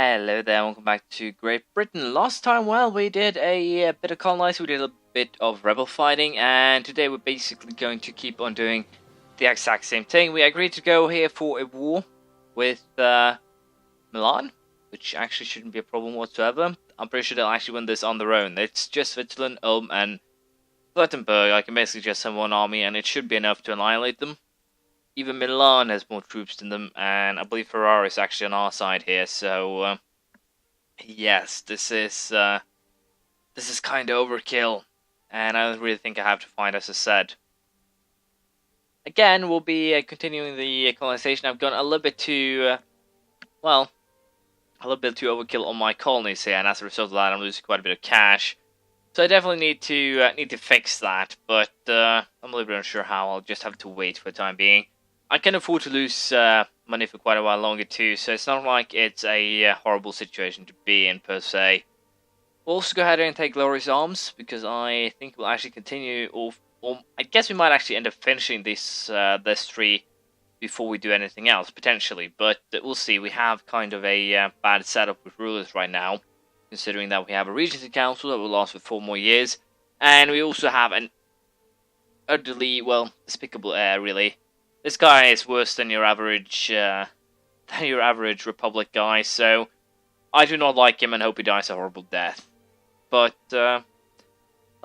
Hello there, welcome back to Great Britain. Last time, well, we did a bit of colonizing, we did a bit of rebel fighting, and today we're basically going to keep on doing the exact same thing. We agreed to go here for a war with Milan, which actually shouldn't be a problem whatsoever. I'm pretty sure they'll actually win this on their own. It's just Switzerland, Ulm, and Württemberg. I can basically just send one army, and it should be enough to annihilate them. Even Milan has more troops than them, and I believe Ferrari is actually on our side here. So, yes, this is kind of overkill, and I don't really think I have to find, as I said. Again, we'll be continuing the colonization. I've gone a little bit too, a little bit too overkill on my colonies here, and as a result of that, I'm losing quite a bit of cash. So I definitely need to fix that, but I'm a little bit unsure how. I'll just have to wait for the time being. I can afford to lose money for quite a while longer too, so it's not like it's a horrible situation to be in per se. We'll also go ahead and take Glorious Arms, because I think we'll actually continue, or I guess we might actually end up finishing this tree before we do anything else, potentially, but we'll see. We have kind of a bad setup with rulers right now, considering that we have a Regency Council that will last for 4 more years, and we also have an utterly, despicable heir, really. This guy is worse than your average Republic guy, so I do not like him and hope he dies a horrible death. But not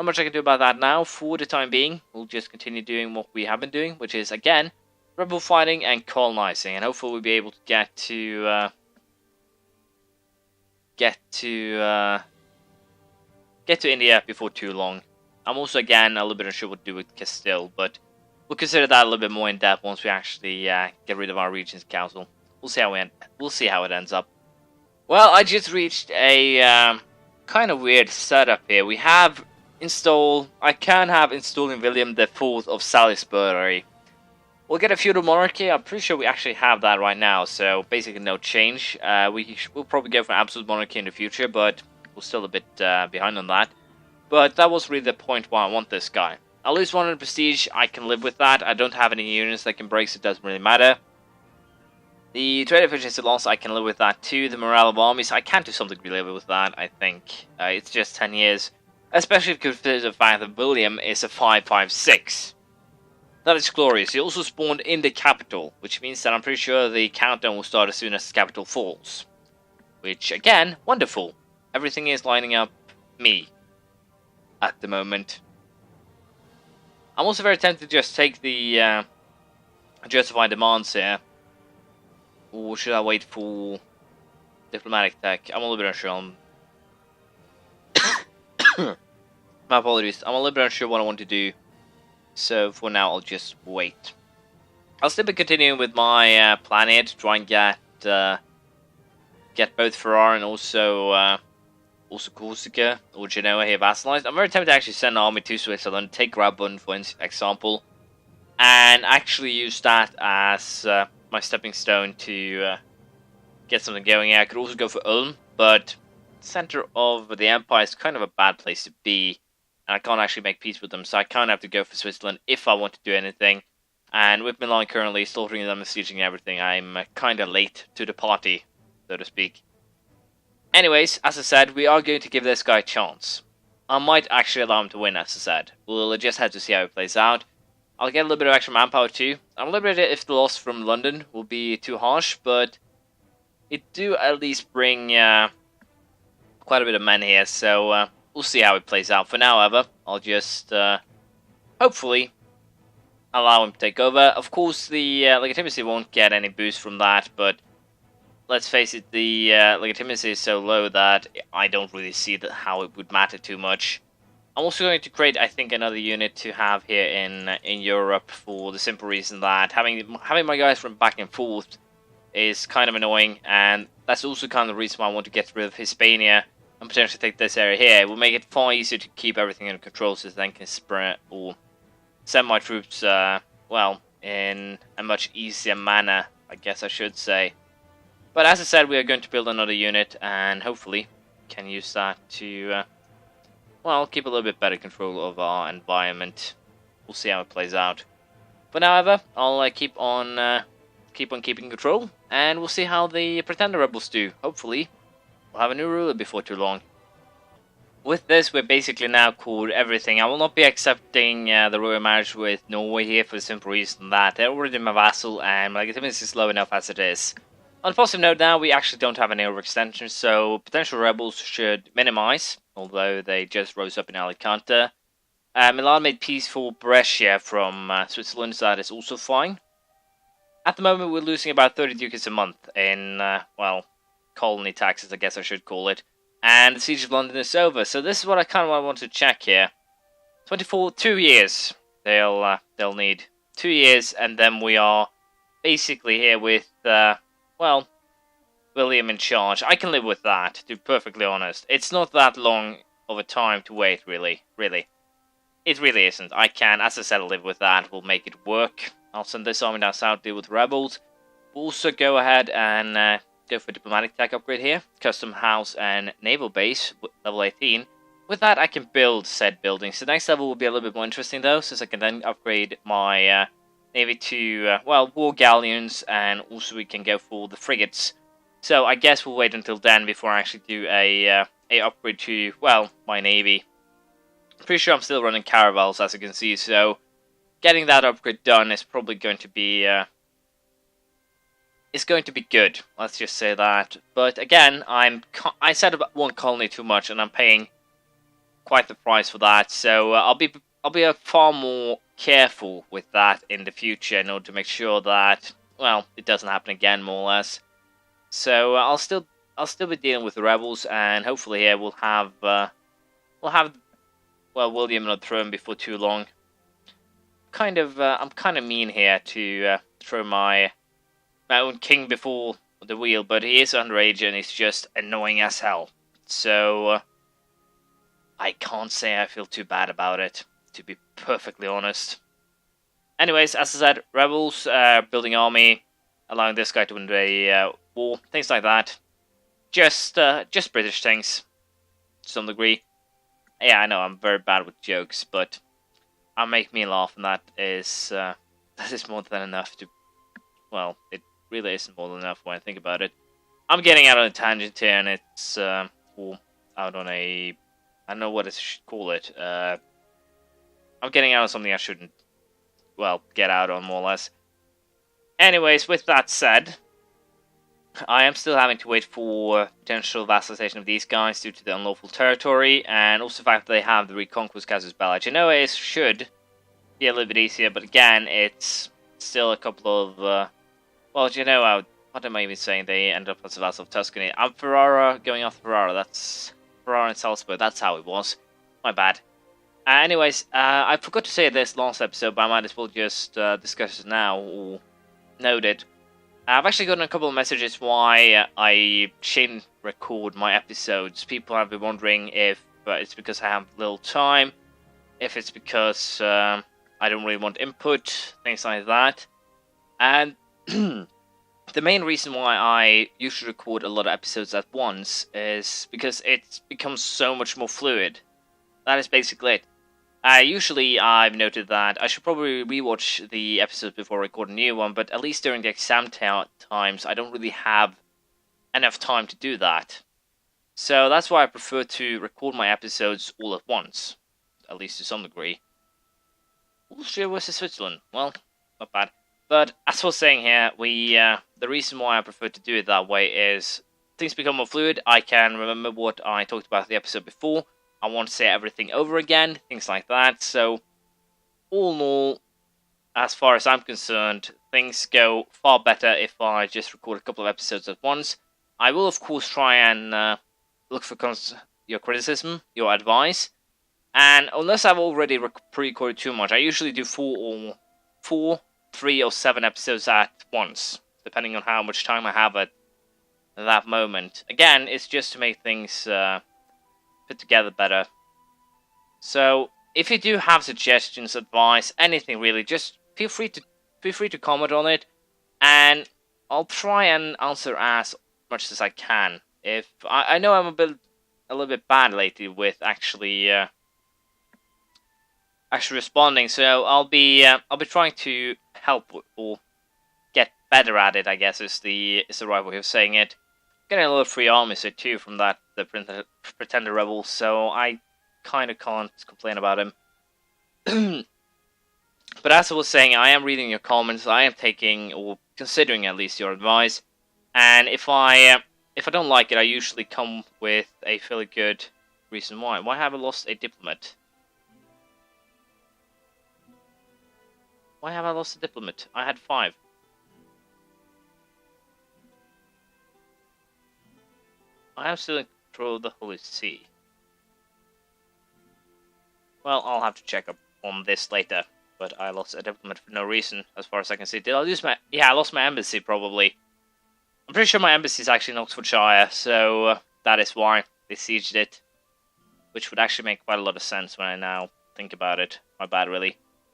much I can do about that now. For the time being, we'll just continue doing what we have been doing, which is again rebel fighting and colonizing, and hopefully we'll be able to get to India before too long. I'm also again a little bit unsure what to do with Castile, but we'll consider that a little bit more in depth once we actually get rid of our Regents Council. We'll see how it ends up. Well, I just reached a kind of weird setup here. We have I can have installed in William the IV of Salisbury. We'll get a feudal monarchy. I'm pretty sure we actually have that right now, so basically no change. We'll probably go for absolute monarchy in the future, but we're still a bit behind on that. But that was really the point why I want this guy. I lose 100 prestige, I can live with that. I don't have any units that can break, so it doesn't really matter. The trade efficiency loss, I can live with that too. The morale of armies, I can do something really with that, I think. It's just 10 years. Especially because the fact that William is a 556. That is glorious. He also spawned in the capital, which means that I'm pretty sure the countdown will start as soon as the capital falls. Which, again, wonderful. Everything is lining up me at the moment. I'm also very tempted to just take the justified demands here. Or should I wait for diplomatic tech? I'm a little bit unsure. My apologies. I'm a little bit unsure what I want to do. So for now, I'll just wait. I'll still be continuing with my plan here to try and get both Ferrari and also Corsica or Genoa here vassalized. I'm very tempted to actually send an army to Switzerland, take Graubünden for example, and actually use that as my stepping stone to get something going here. I could also go for Ulm, but center of the empire is kind of a bad place to be, and I can't actually make peace with them, so I kind of have to go for Switzerland if I want to do anything. And with Milan currently slaughtering them and sieging everything, I'm kind of late to the party, so to speak. Anyways, as I said, we are going to give this guy a chance. I might actually allow him to win, as I said. We'll just have to see how it plays out. I'll get a little bit of extra manpower too. I'm a little bit if the loss from London will be too harsh, but it do at least bring quite a bit of men here, so we'll see how it plays out. For now, however, I'll just hopefully allow him to take over. Of course, the legitimacy won't get any boost from that, but let's face it, the legitimacy is so low that I don't really see how it would matter too much. I'm also going to create, I think, another unit to have here in Europe for the simple reason that having my guys from back and forth is kind of annoying, and that's also kind of the reason why I want to get rid of Hispania and potentially take this area here. It will make it far easier to keep everything under control, so then can spread or send my troops, in a much easier manner, I guess I should say. But as I said, we are going to build another unit, and hopefully can use that to, keep a little bit better control of our environment. We'll see how it plays out. For now, however, I'll keep on keeping control, and we'll see how the Pretender Rebels do. Hopefully, We'll have a new ruler before too long. With this, we're basically now called everything. I will not be accepting the royal marriage with Norway here for the simple reason that they're already my vassal and my legitimacy is low enough as it is. On a positive note now, we actually don't have any overextension, so potential rebels should minimize, although they just rose up in Alicante. Milan made peace for Brescia from Switzerland, so that is also fine. At the moment, we're losing about 30 ducats a month in, well, colony taxes, I guess I should call it. And the Siege of London is over, so this is what I kind of want to check here. 2 years. They'll need 2 years, and then we are basically here with, well, William in charge. I can live with that, to be perfectly honest. It's not that long of a time to wait, really. It really isn't. I can, as I said, live with that. We'll make it work. I'll send this army down south to deal with rebels. We'll also go ahead and go for diplomatic tech upgrade here. Custom house and naval base, level 18. With that, I can build said buildings. The next level will be a little bit more interesting, though, since I can then upgrade my navy to, well, war galleons, and also we can go for the frigates. So I guess we'll wait until then before I actually do a upgrade to, well, my navy. Pretty sure I'm still running caravels, as you can see, so getting that upgrade done is probably going to be it's going to be good. Let's just say that. But again, I said about one colony too much, and I'm paying quite the price for that. So I'll be far more careful with that in the future in order to make sure that, well, it doesn't happen again, more or less. So I'll still be dealing with the rebels, and hopefully here we'll have well, William on the throne before too long. I'm kind of mean here to throw my own king before the wheel, but he is underage and he's just annoying as hell. So I can't say I feel too bad about it, to be perfectly honest. Anyways, as I said, rebels, building army, allowing this guy to win the war, things like that. Just British things, to some degree. Yeah, I know I'm very bad with jokes, but I'll make me laugh, and that is more than enough to. Well, it really isn't more than enough when I think about it. I'm getting out on a tangent here, and it's out on a. I don't know what I should call it. I'm getting out on something I shouldn't. Well, get out on, more or less. Anyways, with that said, I am still having to wait for potential vassalization of these guys due to the unlawful territory, and also the fact that they have the Reconquest Casus Belli. Genoa is should be a little bit easier, but again, it's still a couple of, well, Genoa, what am I even saying? They end up as a vassal of Tuscany. I'm Ferrara going off Ferrara. That's Ferrara and Salzburg. That's how it was. My bad. Anyways, I forgot to say this last episode, but I might as well just discuss it now, or note it. I've actually gotten a couple of messages why I shouldn't record my episodes. People have been wondering if it's because I have little time, if it's because I don't really want input, things like that. And the main reason why I usually record a lot of episodes at once is because it becomes so much more fluid. That is basically it. Usually I've noted that I should probably rewatch the episodes before recording a new one, but at least during the exam times, I don't really have enough time to do that. So that's why I prefer to record my episodes all at once, at least to some degree. Austria versus Switzerland, well, not bad. But as I was saying here, the reason why I prefer to do it that way is things become more fluid. I can remember what I talked about in the episode before. I want to say everything over again, things like that. So, all in all, as far as I'm concerned, things go far better if I just record a couple of episodes at once. I will, of course, try and look for your criticism, your advice. And unless I've already pre-recorded too much, I usually do 4, 3, or 7 episodes at once, depending on how much time I have at that moment. Again, it's just to make things put together better. So if you do have suggestions, advice, anything really, just feel free to comment on it, and I'll try and answer as much as I can. If I know I'm a little bit bad lately with actually responding, so I'll be trying to help or get better at it, I guess is the right way of saying it. getting a lot of free armies here too from that the Pretender Rebel, so I kind of can't complain about him. But as I was saying, I am reading your comments. I am taking, or considering at least, your advice. And if I don't like it, I usually come with a fairly good reason why. Why have I lost a diplomat? Why have I lost a diplomat? I had 5. I am still in control of the Holy See. Well, I'll have to check up on this later. But I lost a diplomat for no reason, as far as I can see. Did I lose my... Yeah, I lost my embassy, probably. I'm pretty sure my embassy is actually in Oxfordshire, so that is why they sieged it. Which would actually make quite a lot of sense when I now think about it. My bad, really.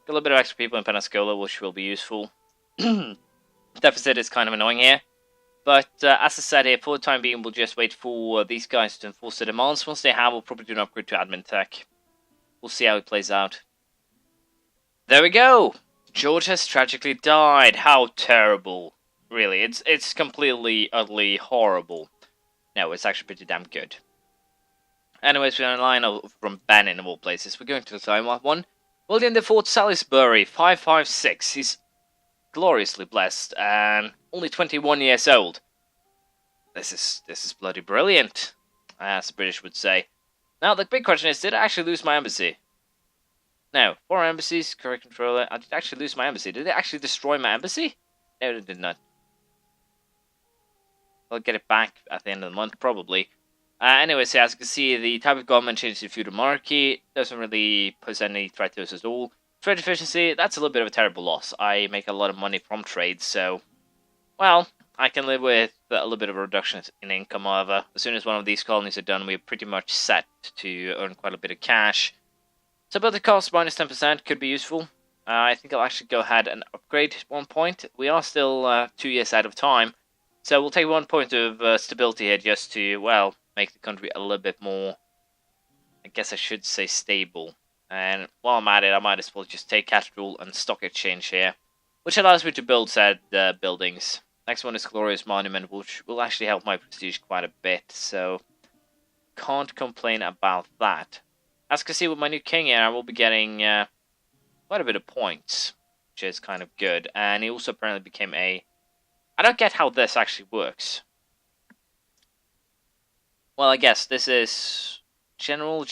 Got a little bit of extra people in Pensacola, which will be useful. Deficit is kind of annoying here. But as I said here, for the time being, we'll just wait for these guys to enforce the demands. Once they have, we'll probably do an upgrade to admin tech. We'll see how it plays out. There we go! George has tragically died. How terrible. Really, it's completely, utterly horrible. No, it's actually pretty damn good. Anyways, we're in line from Bannon of all places. We're going to the time one. William IV Salisbury, 556. He's gloriously blessed and only 21 years old. This is bloody brilliant, as the British would say. Now, the big question is, did I actually lose my embassy? No, 4 embassies, correct controller. I did actually lose my embassy. Did they actually destroy my embassy? No, they did not. I'll get it back at the end of the month, probably. Anyways, as you can see, the type of government changed to feudal monarchy. Doesn't really pose any threat to us at all. Trade efficiency, that's a little bit of a terrible loss. I make a lot of money from trade, so... Well, I can live with a little bit of a reduction in income, however. As soon as one of these colonies are done, we're pretty much set to earn quite a bit of cash. So, but the cost minus 10% could be useful. I think I'll actually go ahead and upgrade 1 point. We are still 2 years out of time. So we'll take 1 point of stability here just to, well, make the country a little bit more, I guess I should say, stable. And while I'm at it, I might as well just take Cathedral and Stock Exchange here, which allows me to build said buildings. Next one is Glorious Monument, which will actually help my prestige quite a bit, so can't complain about that. As you can see with my new king here, I will be getting quite a bit of points, which is kind of good. And he also apparently became a... I don't get how this actually works. Well, I guess this is... General?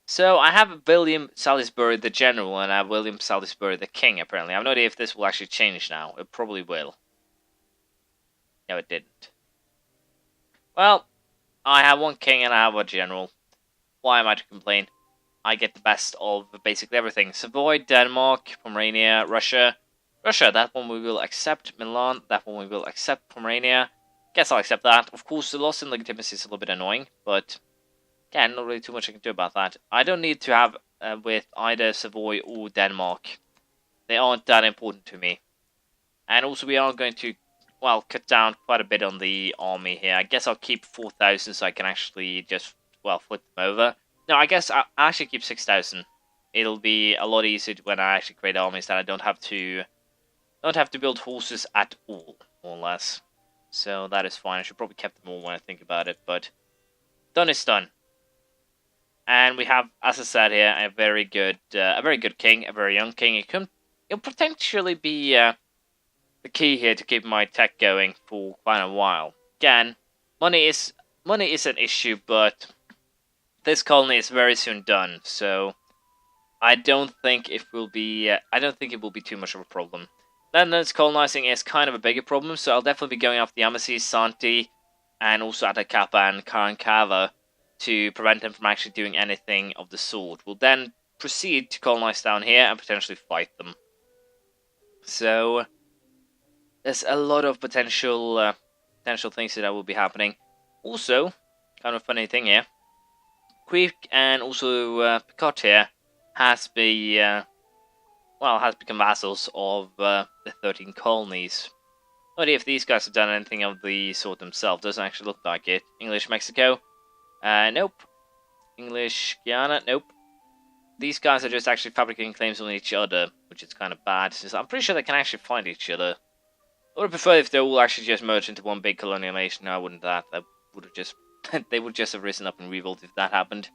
So, I have William Salisbury the General, and I have William Salisbury the King, apparently. I have no idea if this will actually change now. It probably will. No, it didn't. Well, I have 1 king and I have a general. Why am I to complain? I get the best of basically everything. Savoy, Denmark, Pomerania, Russia. Russia, that one we will accept. Milan, that one we will accept. Pomerania, guess I'll accept that. Of course, the loss in legitimacy is a little bit annoying, but again, not really too much I can do about that. I don't need to have with either Savoy or Denmark. They aren't that important to me. And also we are going to, well, cut down quite a bit on the army here. I guess I'll keep 4,000 so I can actually just, well, flip them over. No, I guess I'll actually keep 6,000. It'll be a lot easier when I actually create armies that I don't have to build horses at all, more or less. So that is fine. I should probably keep them all when I think about it, but done is done. And we have, as I said here, a very good king, a very young king. He'll potentially be the key here to keep my tech going for quite a while. Again, money is an issue, but this colony is very soon done, so I don't think it will be too much of a problem. Netherlands colonizing is kind of a bigger problem, so I'll definitely be going after the Amasis, Santi, and also Atacapa and Karankava to prevent them from actually doing anything of the sort. We'll then proceed to colonize down here and potentially fight them. So there's a lot of potential things that will be happening. Also, kind of a funny thing here, Quebec and also Picot here has become vassals of the 13 colonies. No idea if these guys have done anything of the sort themselves. Doesn't actually look like it. English Mexico, nope. English Guyana, nope. These guys are just actually fabricating claims on each other, which is kind of bad. I'm pretty sure they can actually find each other. I would prefer if they all actually just merged into one big colonial nation. No, I wouldn't that. That would have just they would just have risen up and revolted if that happened.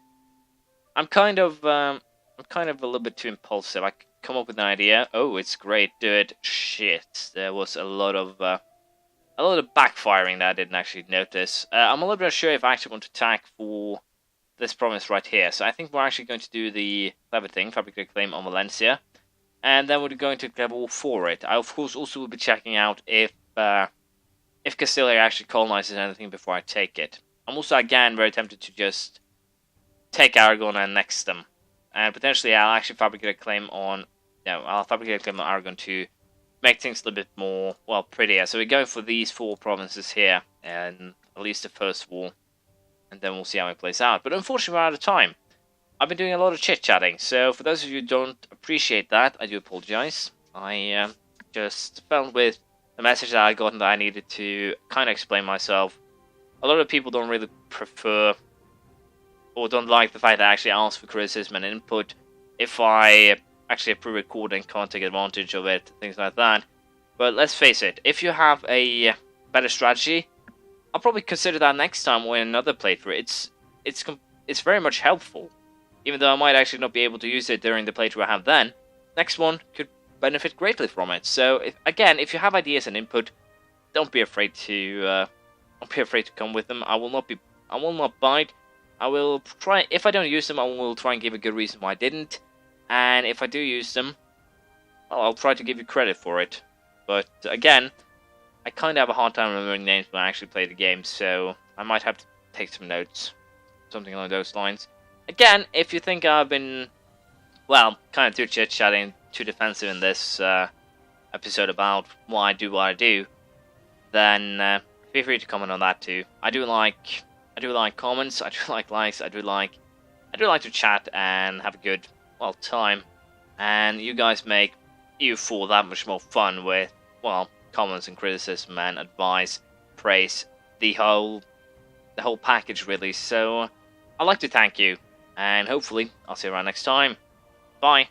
I'm kind of a little bit too impulsive. I come up with an idea. Oh, it's great. Do it. Shit. There was a lot of backfiring that I didn't actually notice. I'm a little bit unsure if I actually want to attack for this province right here. So I think we're actually going to do the clever thing, fabricate a claim on Valencia. And then we're going to declare war for it. I, of course, also will be checking out if Castilla actually colonizes anything before I take it. I'm also, again, very tempted to just take Aragon and annex them. And potentially I'll actually fabricate a claim on... No, I'll fabricate a claim on Aragon to make things a little bit more, well, prettier. So we're going for these 4 provinces here, and at least the first war. And then we'll see how it plays out. But unfortunately, we're out of time. I've been doing a lot of chit-chatting, so for those of you who don't appreciate that, I do apologize. I just felt with the message that I got that I needed to kind of explain myself. A lot of people don't really prefer or don't like the fact that I actually ask for criticism and input. If I actually pre-record and can't take advantage of it, things like that. But let's face it, if you have a better strategy, I'll probably consider that next time or in another playthrough. It's very much helpful. Even though I might actually not be able to use it during the playthrough I have then, next one could benefit greatly from it. So, if you have ideas and input, don't be afraid to come with them. I will not bite. I will try. If I don't use them, I will try and give a good reason why I didn't. And if I do use them, well, I'll try to give you credit for it. But again, I kind of have a hard time remembering names when I actually play the game, so I might have to take some notes, something along those lines. Again, if you think I've been, well, kind of too chit-chatting, too defensive in this episode about why I do what I do, then feel free to comment on that too. I do like comments, I do like likes, I do like to chat and have a good, well, time. And you guys make EU4 that much more fun with, well, comments and criticism and advice, praise, the whole package really. So I'd like to thank you. And hopefully, I'll see you around next time. Bye.